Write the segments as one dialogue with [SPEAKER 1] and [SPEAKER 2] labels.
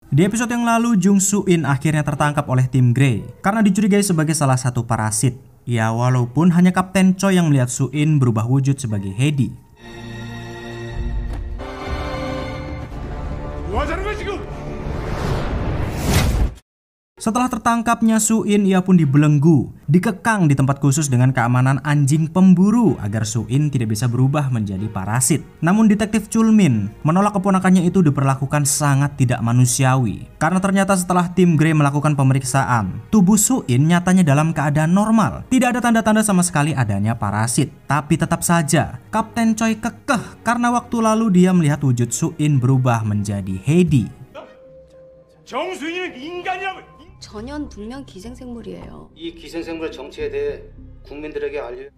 [SPEAKER 1] Di episode yang lalu, Jung Soo-in akhirnya tertangkap oleh tim Grey karena dicurigai sebagai salah satu parasit. Ya, walaupun hanya Kapten Choi yang melihat Soo-in berubah wujud sebagai Hedi. Setelah tertangkapnya Soo-in, ia pun dibelenggu, dikekang di tempat khusus dengan keamanan anjing pemburu agar Soo-in tidak bisa berubah menjadi parasit. Namun detektif Chul-min menolak keponakannya itu diperlakukan sangat tidak manusiawi. Karena ternyata setelah tim Grey melakukan pemeriksaan, tubuh Soo-in nyatanya dalam keadaan normal. Tidak ada tanda-tanda sama sekali adanya parasit. Tapi tetap saja, Kapten Choi kekeh karena waktu lalu dia melihat wujud Soo-in berubah menjadi Hedi.
[SPEAKER 2] 정수인은 인간이라고.
[SPEAKER 3] 전현 분명 기생생물이에요.
[SPEAKER 4] 이 기생생물의 정체에 대해 국민들에게 알려.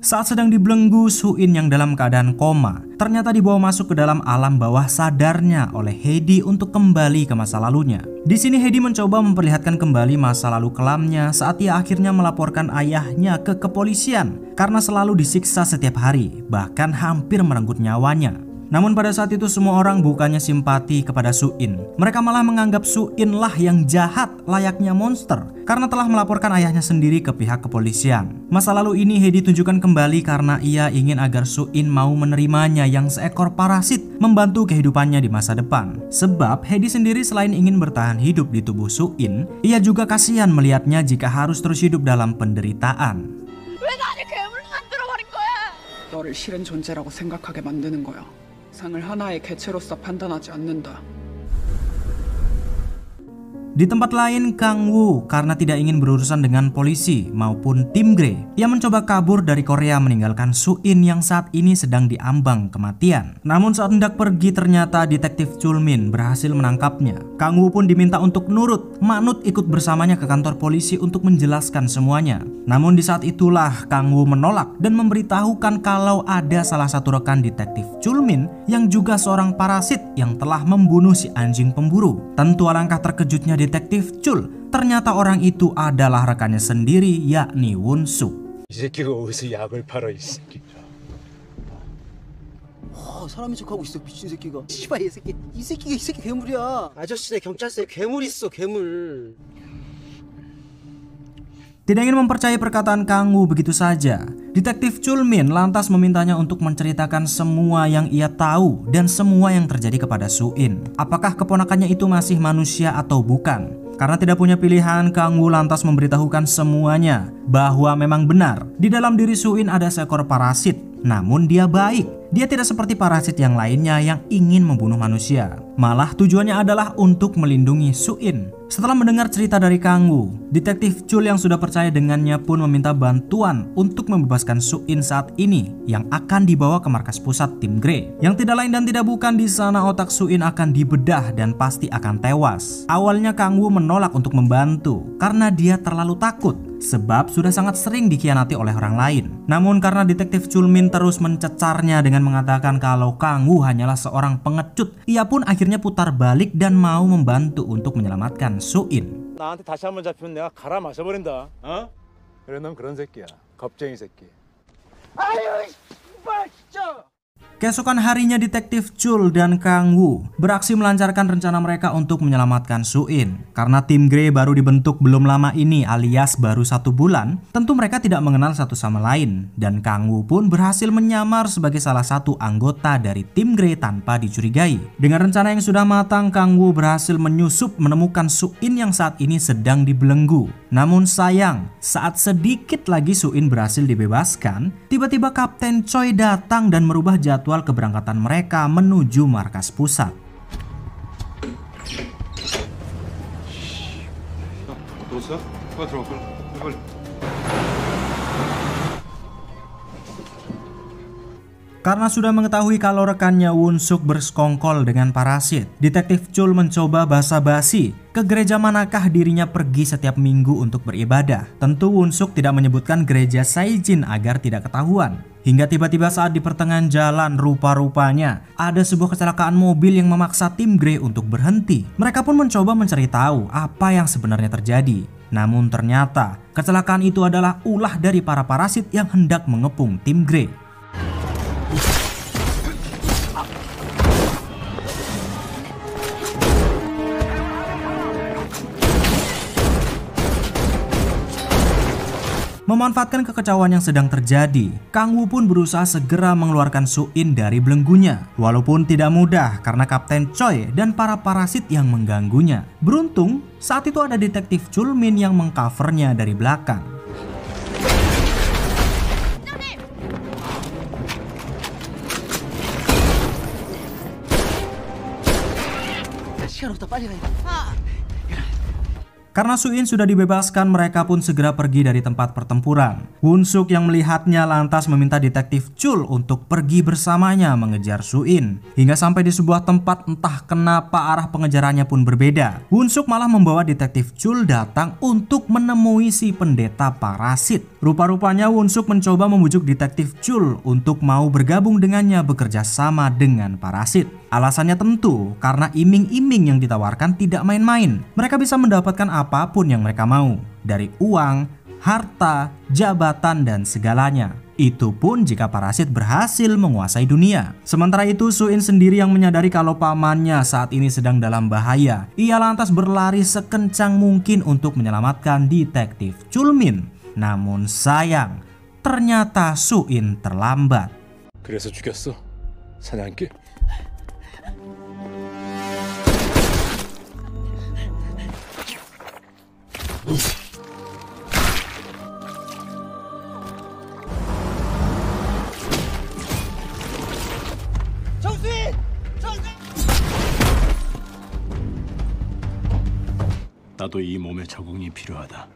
[SPEAKER 1] Saat sedang dibelenggu, Soo-in yang dalam keadaan koma ternyata dibawa masuk ke dalam alam bawah sadarnya oleh Hedi untuk kembali ke masa lalunya. Di sini Hedi mencoba memperlihatkan kembali masa lalu kelamnya saat ia akhirnya melaporkan ayahnya ke kepolisian karena selalu disiksa setiap hari, bahkan hampir merenggut nyawanya. Namun pada saat itu semua orang bukannya simpati kepada Soo-in. Mereka malah menganggap Soo-in lah yang jahat, layaknya monster, karena telah melaporkan ayahnya sendiri ke pihak kepolisian. Masa lalu ini Hedi tunjukkan kembali karena ia ingin agar Soo-in mau menerimanya yang seekor parasit membantu kehidupannya di masa depan. Sebab Hedi sendiri selain ingin bertahan hidup di tubuh Soo-in, ia juga kasihan melihatnya jika harus terus hidup dalam penderitaan.
[SPEAKER 3] 왜 나를 괴물로 만들어버린 거야?
[SPEAKER 5] 너를 싫은 존재라고 생각하게 만드는 거야. 상을 하나의 개체로서 판단하지 않는다.
[SPEAKER 1] Di tempat lain, Kang Woo karena tidak ingin berurusan dengan polisi maupun tim Grey, ia mencoba kabur dari Korea meninggalkan Soo-in yang saat ini sedang diambang kematian. Namun saat hendak pergi ternyata detektif Chul-min berhasil menangkapnya. Kang Woo pun diminta untuk manut ikut bersamanya ke kantor polisi untuk menjelaskan semuanya. Namun di saat itulah Kang Woo menolak dan memberitahukan kalau ada salah satu rekan detektif Chul-min yang juga seorang parasit yang telah membunuh si anjing pemburu. Tentu alangkah terkejutnya detektif Chul, ternyata orang itu adalah rekannya sendiri, yakni Won-suk.
[SPEAKER 2] 이 새끼가 어디서 약을 팔아 이 새끼.
[SPEAKER 6] 사람인 척하고 있어 미친 새끼가. 씨발 이 새끼가 괴물이야. 아저씨네 경찰서에 괴물 있어 괴물.
[SPEAKER 1] Tidak ingin mempercayai perkataan Kang Woo begitu saja, detektif Chul-min lantas memintanya untuk menceritakan semua yang ia tahu dan semua yang terjadi kepada Soo-in. Apakah keponakannya itu masih manusia atau bukan? Karena tidak punya pilihan, Kang Woo lantas memberitahukan semuanya bahwa memang benar di dalam diri Soo-in ada seekor parasit. Namun dia baik. Dia tidak seperti parasit yang lainnya yang ingin membunuh manusia. Malah tujuannya adalah untuk melindungi Soo-in. Setelah mendengar cerita dari Kang Woo, detektif Chul yang sudah percaya dengannya pun meminta bantuan untuk membebaskan Soo-in saat ini yang akan dibawa ke markas pusat tim Grey. Yang tidak lain dan tidak bukan, di sana otak Soo-in akan dibedah dan pasti akan tewas. Awalnya Kang Woo menolak untuk membantu karena dia terlalu takut sebab sudah sangat sering dikhianati oleh orang lain. Namun karena detektif Chul-min terus mencecarnya dengan mengatakan kalau Kang Woo hanyalah seorang pengecut, ia pun akhirnya putar balik dan mau membantu untuk menyelamatkan Soo-in.
[SPEAKER 2] 나한테 다시 한번 잡히면 내가 갈아 마셔버린다. 어? 그래 넌 그런 새끼야. 겁쟁이 새끼. 아유 씨발 진짜.
[SPEAKER 1] Keesokan harinya detektif Chul dan Kang Woo beraksi melancarkan rencana mereka untuk menyelamatkan Soo-in. Karena tim Grey baru dibentuk belum lama ini alias baru 1 bulan, tentu mereka tidak mengenal satu sama lain. Dan Kang Woo pun berhasil menyamar sebagai salah satu anggota dari tim Grey tanpa dicurigai. Dengan rencana yang sudah matang, Kang Woo berhasil menyusup menemukan Soo-in yang saat ini sedang dibelenggu. Namun sayang, saat sedikit lagi Soo-in berhasil dibebaskan, tiba-tiba Kapten Choi datang dan merubah jadwal keberangkatan mereka menuju markas pusat. Karena sudah mengetahui kalau rekannya Won-suk bersekongkol dengan parasit, detektif Chul mencoba basa-basi ke gereja manakah dirinya pergi setiap minggu untuk beribadah. Tentu Won-suk tidak menyebutkan gereja Saijin agar tidak ketahuan. Hingga tiba-tiba saat di pertengahan jalan, rupa-rupanya ada sebuah kecelakaan mobil yang memaksa tim Grey untuk berhenti. Mereka pun mencoba mencari tahu apa yang sebenarnya terjadi. Namun ternyata kecelakaan itu adalah ulah dari para parasit yang hendak mengepung tim Grey. Memanfaatkan kekacauan yang sedang terjadi, Kang Woo pun berusaha segera mengeluarkan Su-in dari belenggunya. Walaupun tidak mudah karena Kapten Choi dan para parasit yang mengganggunya. Beruntung, saat itu ada detektif Chul Min yang mengcovernya dari belakang.
[SPEAKER 6] 시간 없다, 빨리 가야 돼.
[SPEAKER 1] Karena Su-in sudah dibebaskan, mereka pun segera pergi dari tempat pertempuran. Woon-suk yang melihatnya lantas meminta detektif Chul untuk pergi bersamanya mengejar Su-in. Hingga sampai di sebuah tempat, entah kenapa arah pengejarannya pun berbeda. Woon-suk malah membawa detektif Chul datang untuk menemui si pendeta parasit. Rupa-rupanya Woon-suk mencoba membujuk detektif Chul untuk mau bergabung dengannya bekerja sama dengan parasit. Alasannya tentu karena iming-iming yang ditawarkan tidak main-main. Mereka bisa mendapatkan apapun yang mereka mau, dari uang, harta, jabatan, dan segalanya. Itu pun jika parasit berhasil menguasai dunia. Sementara itu, Su-in sendiri yang menyadari kalau pamannya saat ini sedang dalam bahaya. Ia lantas berlari sekencang mungkin untuk menyelamatkan detektif Chul Min. Namun sayang, ternyata Su-in terlambat.
[SPEAKER 2] 그래서 죽였어? 사냥개? 나도 이 몸에 적응이 필요하다.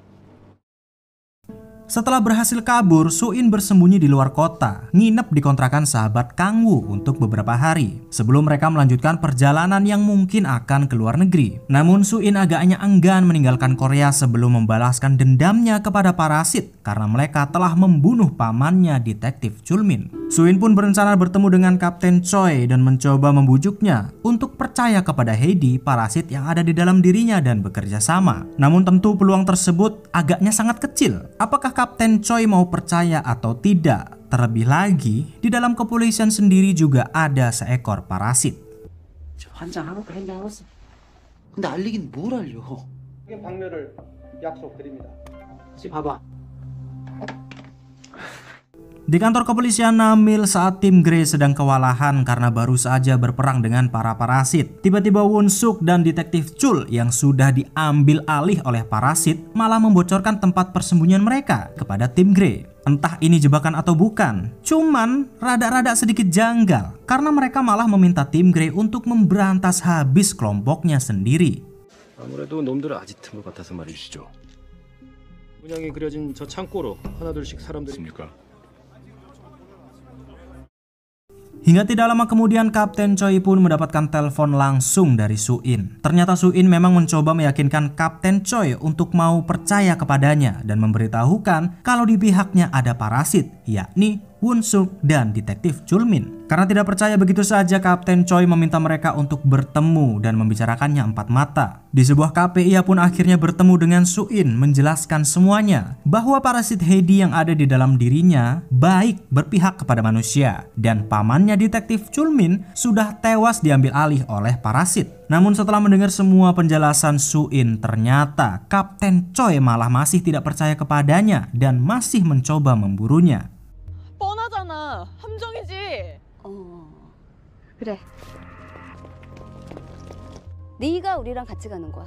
[SPEAKER 1] Setelah berhasil kabur, Su-in bersembunyi di luar kota, nginep di kontrakan sahabat Kang Woo untuk beberapa hari sebelum mereka melanjutkan perjalanan yang mungkin akan ke luar negeri. Namun Su-in agaknya enggan meninggalkan Korea sebelum membalaskan dendamnya kepada parasit karena mereka telah membunuh pamannya detektif Chul Min. Su-in pun berencana bertemu dengan Kapten Choi dan mencoba membujuknya untuk percaya kepada Heidi, parasit yang ada di dalam dirinya, dan bekerja sama. Namun tentu peluang tersebut agaknya sangat kecil. Apakah Kapten Choi mau percaya atau tidak? Terlebih lagi, di dalam kepolisian sendiri juga ada seekor parasit.
[SPEAKER 6] 환장하고 했어. 근데 알리긴 뭘 알려?
[SPEAKER 4] 방면을 약속드립니다.
[SPEAKER 6] 지금 봐봐.
[SPEAKER 1] Di kantor kepolisian Namil saat tim Grey sedang kewalahan karena baru saja berperang dengan para parasit. Tiba-tiba Woon-suk dan detektif Chul yang sudah diambil alih oleh parasit malah membocorkan tempat persembunyian mereka kepada tim Grey. Entah ini jebakan atau bukan, cuman rada-rada sedikit janggal karena mereka malah meminta tim Grey untuk memberantas habis kelompoknya sendiri.
[SPEAKER 7] 아무래도 놈들은 아직 튼 것 같아서 말이시죠. 문양이 그려진 저 창고로 하나둘씩 사람들이
[SPEAKER 2] 있습니까?
[SPEAKER 1] Hingga tidak lama kemudian Kapten Choi pun mendapatkan telepon langsung dari Su-in. Ternyata Su-in memang mencoba meyakinkan Kapten Choi untuk mau percaya kepadanya dan memberitahukan kalau di pihaknya ada parasit, yakni Woon-suk dan detektif Chul Min. Karena tidak percaya begitu saja, Kapten Choi meminta mereka untuk bertemu dan membicarakannya empat mata. Di sebuah kafe ia pun akhirnya bertemu dengan Su-in menjelaskan semuanya, bahwa parasit Heidi yang ada di dalam dirinya baik berpihak kepada manusia dan pamannya detektif Chul Min sudah tewas diambil alih oleh parasit. Namun setelah mendengar semua penjelasan Su-in, ternyata Kapten Choi malah masih tidak percaya kepadanya dan masih mencoba memburunya.
[SPEAKER 3] 뻔하잖아. 함정이지.
[SPEAKER 8] 그래. 네가 우리랑 같이 가는 거야.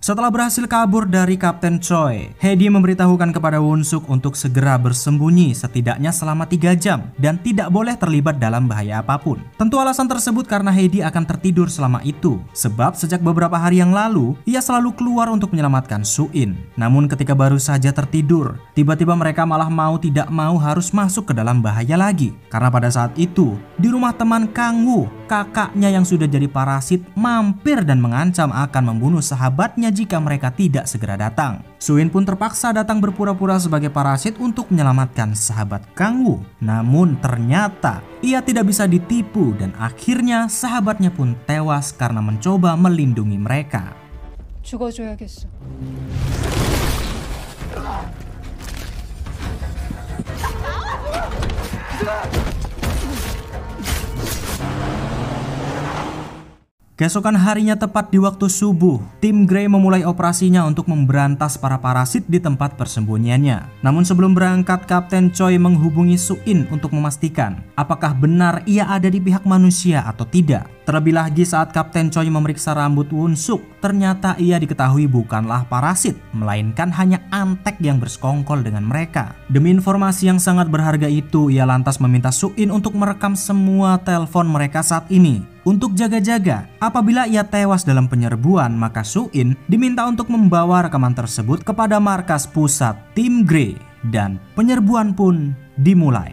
[SPEAKER 1] Setelah berhasil kabur dari Kapten Choi, Heidi memberitahukan kepada Woon-suk untuk segera bersembunyi setidaknya selama 3 jam dan tidak boleh terlibat dalam bahaya apapun. Tentu alasan tersebut karena Heidi akan tertidur selama itu, sebab sejak beberapa hari yang lalu ia selalu keluar untuk menyelamatkan Su-in. Namun ketika baru saja tertidur, tiba-tiba mereka malah mau tidak mau harus masuk ke dalam bahaya lagi. Karena pada saat itu, di rumah teman Kang Woo, kakaknya yang sudah jadi parasit mampir dan mengancam akan membunuh sahabatnya jika mereka tidak segera datang. Su-in pun terpaksa datang berpura-pura sebagai parasit untuk menyelamatkan sahabat Kang Woo. Namun ternyata ia tidak bisa ditipu dan akhirnya sahabatnya pun tewas karena mencoba melindungi mereka.
[SPEAKER 9] 죽어줘야겠어.
[SPEAKER 1] Keesokan harinya tepat di waktu subuh, tim Grey memulai operasinya untuk memberantas para parasit di tempat persembunyiannya. Namun sebelum berangkat, Kapten Choi menghubungi Su-in untuk memastikan apakah benar ia ada di pihak manusia atau tidak. Terlebih lagi saat Kapten Choi memeriksa rambut Won-suk, ternyata ia diketahui bukanlah parasit, melainkan hanya antek yang bersekongkol dengan mereka. Demi informasi yang sangat berharga itu, ia lantas meminta Su-in untuk merekam semua telepon mereka saat ini. Untuk jaga-jaga, apabila ia tewas dalam penyerbuan, maka Su-in diminta untuk membawa rekaman tersebut kepada markas pusat tim Grey dan penyerbuan pun dimulai.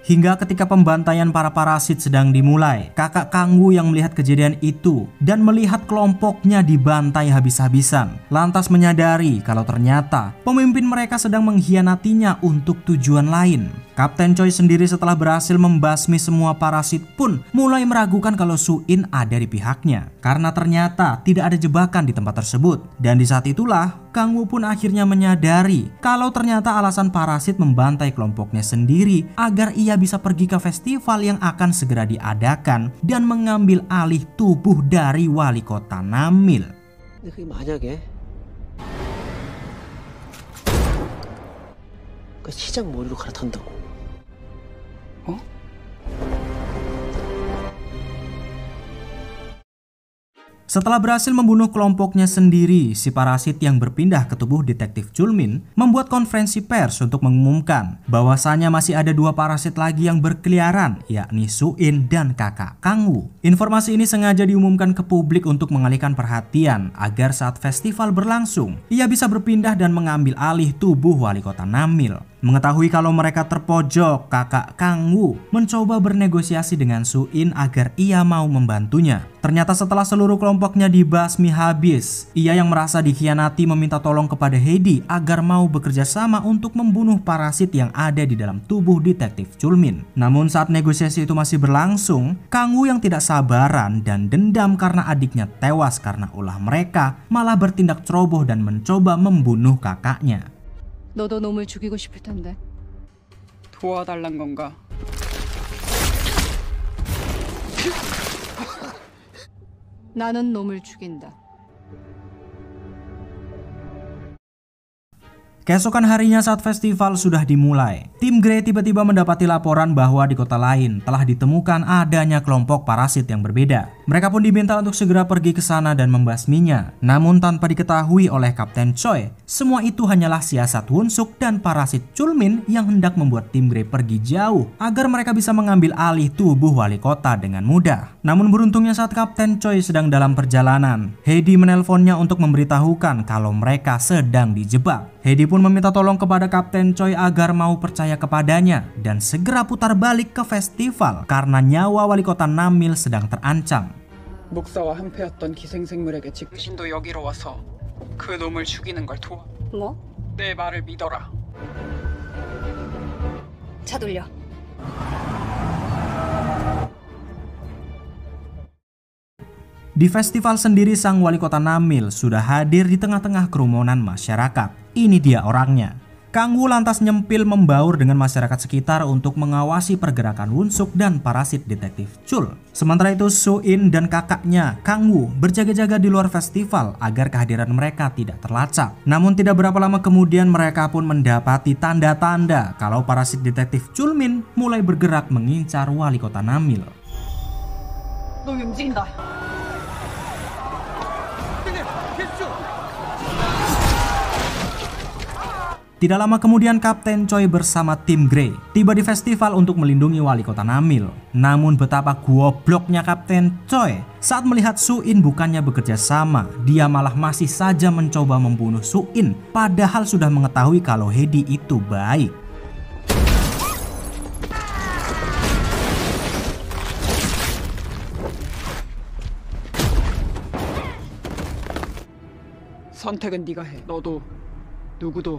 [SPEAKER 1] Hingga ketika pembantaian para parasit sedang dimulai, kakak Kang-woo yang melihat kejadian itu dan melihat kelompoknya dibantai habis-habisan, lantas menyadari kalau ternyata pemimpin mereka sedang mengkhianatinya untuk tujuan lain. Kapten Choi sendiri setelah berhasil membasmi semua parasit pun mulai meragukan kalau Su-in ada di pihaknya, karena ternyata tidak ada jebakan di tempat tersebut. Dan di saat itulah Kang-woo pun akhirnya menyadari kalau ternyata alasan parasit membantai kelompoknya sendiri agar ia bisa pergi ke festival yang akan segera diadakan dan mengambil alih tubuh dari wali kota Namil.
[SPEAKER 6] 그게 만약에 그 시장 머리로 갈아탄다고.
[SPEAKER 1] Setelah berhasil membunuh kelompoknya sendiri, si parasit yang berpindah ke tubuh detektif Chulmin membuat konferensi pers untuk mengumumkan bahwasannya masih ada 2 parasit lagi yang berkeliaran, yakni Su-in dan kakak Kang-woo. Informasi ini sengaja diumumkan ke publik untuk mengalihkan perhatian agar saat festival berlangsung, ia bisa berpindah dan mengambil alih tubuh wali kota Namil. Mengetahui kalau mereka terpojok, kakak Kang-woo mencoba bernegosiasi dengan Su-in agar ia mau membantunya. Ternyata setelah seluruh kelompoknya dibasmi habis, ia yang merasa dikhianati meminta tolong kepada Heidi agar mau bekerja sama untuk membunuh parasit yang ada di dalam tubuh detektif Chulmin. Namun saat negosiasi itu masih berlangsung, Kang-woo yang tidak sabaran dan dendam karena adiknya tewas karena ulah mereka malah bertindak ceroboh dan mencoba membunuh kakaknya.
[SPEAKER 9] 너도 놈을 죽이고 싶을 텐데.
[SPEAKER 5] 도와달란 건가?
[SPEAKER 9] 나는 놈을 죽인다.
[SPEAKER 1] Keesokan harinya saat festival sudah dimulai, tim Grey tiba-tiba mendapati laporan bahwa di kota lain telah ditemukan adanya kelompok parasit yang berbeda. Mereka pun diminta untuk segera pergi ke sana dan membasminya. Namun tanpa diketahui oleh Kapten Choi, semua itu hanyalah siasat Won-suk dan parasit Chulmin yang hendak membuat tim Grey pergi jauh agar mereka bisa mengambil alih tubuh wali kota dengan mudah. Namun beruntungnya saat Kapten Choi sedang dalam perjalanan, Heidi menelponnya untuk memberitahukan kalau mereka sedang dijebak. Heidi pun meminta tolong kepada Kapten Choi agar mau percaya kepadanya dan segera putar balik ke festival karena nyawa wali kota Namil sedang terancam.
[SPEAKER 5] 목사와 한패였던 기생생물에게 직신도 여기로 와서 그 놈을 죽이는 걸 도와.
[SPEAKER 8] 뭐?
[SPEAKER 5] 내 말을 믿어라.
[SPEAKER 8] 차 돌려.
[SPEAKER 1] Di festival sendiri sang wali kota Namil sudah hadir di tengah-tengah kerumunan masyarakat. Ini dia orangnya. Kang-woo lantas nyempil membaur dengan masyarakat sekitar untuk mengawasi pergerakan Won-suk dan parasit detektif Chul. Sementara itu Su-in dan kakaknya Kang-woo berjaga-jaga di luar festival agar kehadiran mereka tidak terlacak. Namun tidak berapa lama kemudian mereka pun mendapati tanda-tanda kalau parasit detektif Chulmin mulai bergerak mengincar wali kota Namil.
[SPEAKER 3] 너 움직인다.
[SPEAKER 1] Tidak lama kemudian Kapten Choi bersama tim Grey tiba di festival untuk melindungi wali kota Namil. Namun betapa gobloknya Kapten Choi saat melihat Su-in bukannya bekerja sama, dia malah masih saja mencoba membunuh Su-in padahal sudah mengetahui kalau Heidi itu baik.
[SPEAKER 5] 선택은 네가 해. 너도 누구도.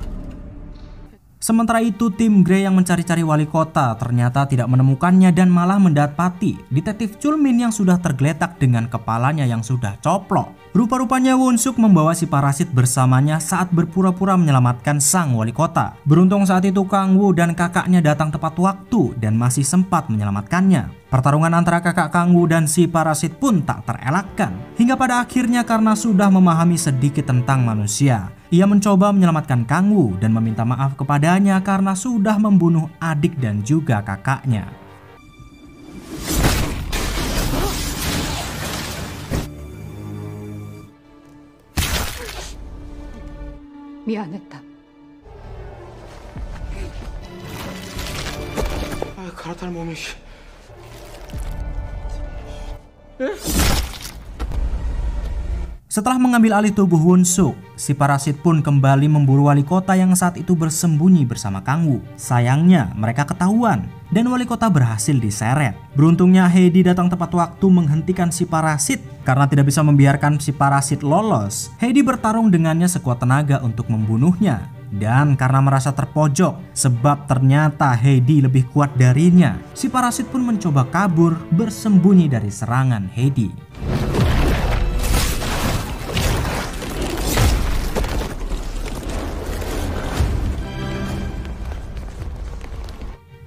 [SPEAKER 1] Sementara itu tim Grey yang mencari-cari wali kota ternyata tidak menemukannya dan malah mendapati detektif Chulmin yang sudah tergeletak dengan kepalanya yang sudah coplok. Rupa-rupanya Won-suk membawa si parasit bersamanya saat berpura-pura menyelamatkan sang wali kota. Beruntung saat itu Kang Woo dan kakaknya datang tepat waktu dan masih sempat menyelamatkannya. Pertarungan antara kakak Kang Woo dan si parasit pun tak terelakkan. Hingga pada akhirnya karena sudah memahami sedikit tentang manusia, ia mencoba menyelamatkan Kang Woo dan meminta maaf kepadanya karena sudah membunuh adik dan juga kakaknya.
[SPEAKER 9] 미안했다.
[SPEAKER 7] 갈아탈 몸이.
[SPEAKER 1] Setelah mengambil alih tubuh Won-suk, si parasit pun kembali memburu wali kota yang saat itu bersembunyi bersama Kang Woo. Sayangnya mereka ketahuan dan wali kota berhasil diseret. Beruntungnya Heidi datang tepat waktu menghentikan si parasit. Karena tidak bisa membiarkan si parasit lolos, Heidi bertarung dengannya sekuat tenaga untuk membunuhnya. Dan karena merasa terpojok sebab ternyata Heidi lebih kuat darinya, si parasit pun mencoba kabur bersembunyi dari serangan Heidi.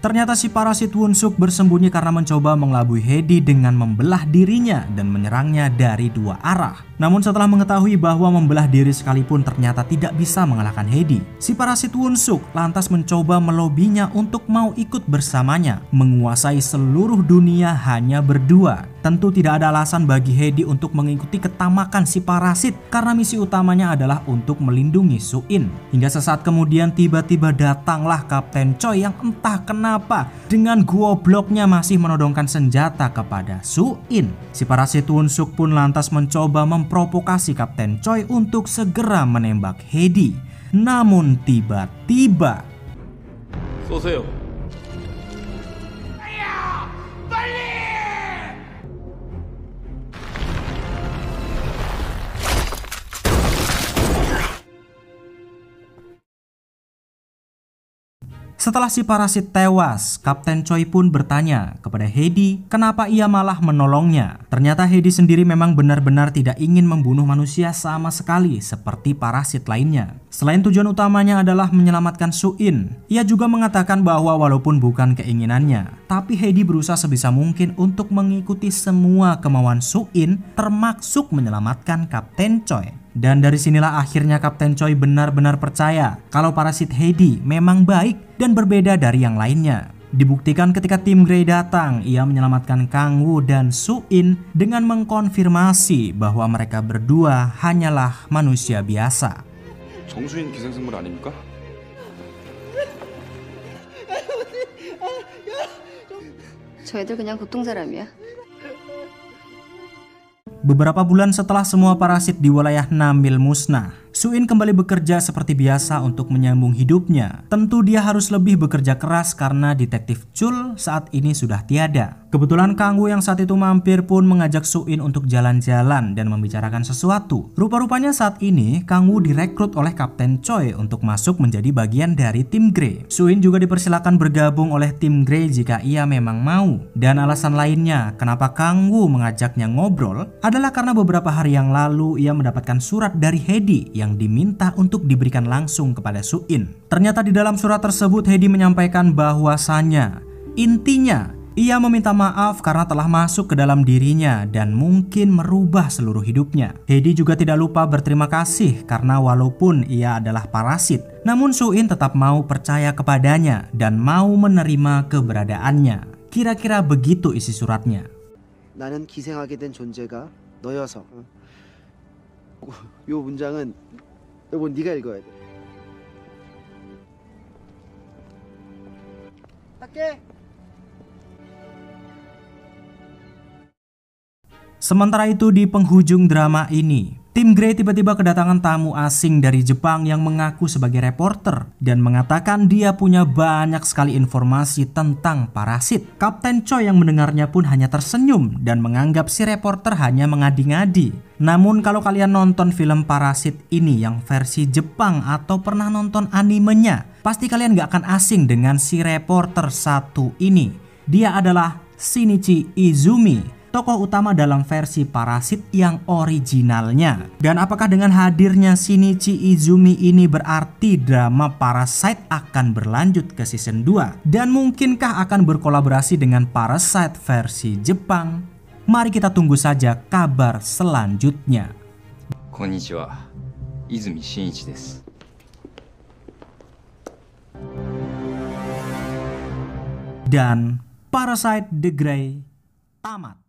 [SPEAKER 1] Ternyata si parasit Won-suk bersembunyi karena mencoba mengelabui Heidi dengan membelah dirinya dan menyerangnya dari dua arah. Namun setelah mengetahui bahwa membelah diri sekalipun ternyata tidak bisa mengalahkan Heidi, si parasit Won-suk lantas mencoba melobinya untuk mau ikut bersamanya, menguasai seluruh dunia hanya berdua. Tentu tidak ada alasan bagi Heidi untuk mengikuti ketamakan si parasit karena misi utamanya adalah untuk melindungi Su-in. Hingga sesaat kemudian tiba-tiba datanglah Kapten Choi yang entah kenapa dengan gobloknya masih menodongkan senjata kepada Su-in. Si parasit Won-suk pun lantas mencoba memprovokasi Kapten Choi untuk segera menembak Heidi. Namun tiba-tiba
[SPEAKER 7] 쏘세요.
[SPEAKER 1] Setelah si parasit tewas, Kapten Choi pun bertanya kepada Heidi kenapa ia malah menolongnya. Ternyata Heidi sendiri memang benar-benar tidak ingin membunuh manusia sama sekali seperti parasit lainnya. Selain tujuan utamanya adalah menyelamatkan Su-in, ia juga mengatakan bahwa walaupun bukan keinginannya, tapi Heidi berusaha sebisa mungkin untuk mengikuti semua kemauan Su-in termasuk menyelamatkan Kapten Choi. Dan dari sinilah akhirnya Kapten Choi benar-benar percaya kalau parasit Heidi memang baik dan berbeda dari yang lainnya. Dibuktikan ketika tim Grey datang, ia menyelamatkan Kang Woo dan Su-in dengan mengkonfirmasi bahwa mereka berdua hanyalah manusia biasa.
[SPEAKER 7] 정수인 기생생물 아닙니까?
[SPEAKER 8] 저 애들 그냥 보통 사람이야.
[SPEAKER 1] Beberapa bulan setelah semua parasit di wilayah Namil musnah, Su-in kembali bekerja seperti biasa untuk menyambung hidupnya. Tentu dia harus lebih bekerja keras karena detektif Chul saat ini sudah tiada. Kebetulan Kang Woo yang saat itu mampir pun mengajak Su-in untuk jalan-jalan dan membicarakan sesuatu. Rupa-rupanya saat ini Kang Woo direkrut oleh Kapten Choi untuk masuk menjadi bagian dari tim Grey. Su-in juga dipersilakan bergabung oleh tim Grey jika ia memang mau. Dan alasan lainnya kenapa Kang Woo mengajaknya ngobrol adalah karena beberapa hari yang lalu ia mendapatkan surat dari Heidi yang diminta untuk diberikan langsung kepada Su-in. Ternyata di dalam surat tersebut Heidi menyampaikan bahwasannya intinya ia meminta maaf karena telah masuk ke dalam dirinya dan mungkin merubah seluruh hidupnya. Heidi juga tidak lupa berterima kasih karena walaupun ia adalah parasit, namun Su-in tetap mau percaya kepadanya dan mau menerima keberadaannya. Kira-kira begitu isi suratnya.
[SPEAKER 6] 나는 기생하게 된 존재가 너여서. 요 문장은 여보 네가 읽어야 돼. 할게.
[SPEAKER 1] Sementara itu di penghujung drama ini, Tim Grey tiba-tiba kedatangan tamu asing dari Jepang yang mengaku sebagai reporter dan mengatakan dia punya banyak sekali informasi tentang parasit. Kapten Choi yang mendengarnya pun hanya tersenyum dan menganggap si reporter hanya mengadi-ngadi. Namun kalau kalian nonton film Parasit ini yang versi Jepang atau pernah nonton animenya, pasti kalian gak akan asing dengan si reporter satu ini. Dia adalah Shinichi Izumi, tokoh utama dalam versi Parasit yang originalnya. Dan apakah dengan hadirnya Shinichi Izumi ini berarti drama Parasite akan berlanjut ke season 2? Dan mungkinkah akan berkolaborasi dengan Parasite versi Jepang? Mari kita tunggu saja kabar selanjutnya.
[SPEAKER 10] Konnichiwa, Izumi Shinichi desu.
[SPEAKER 1] Dan Parasite The Grey tamat.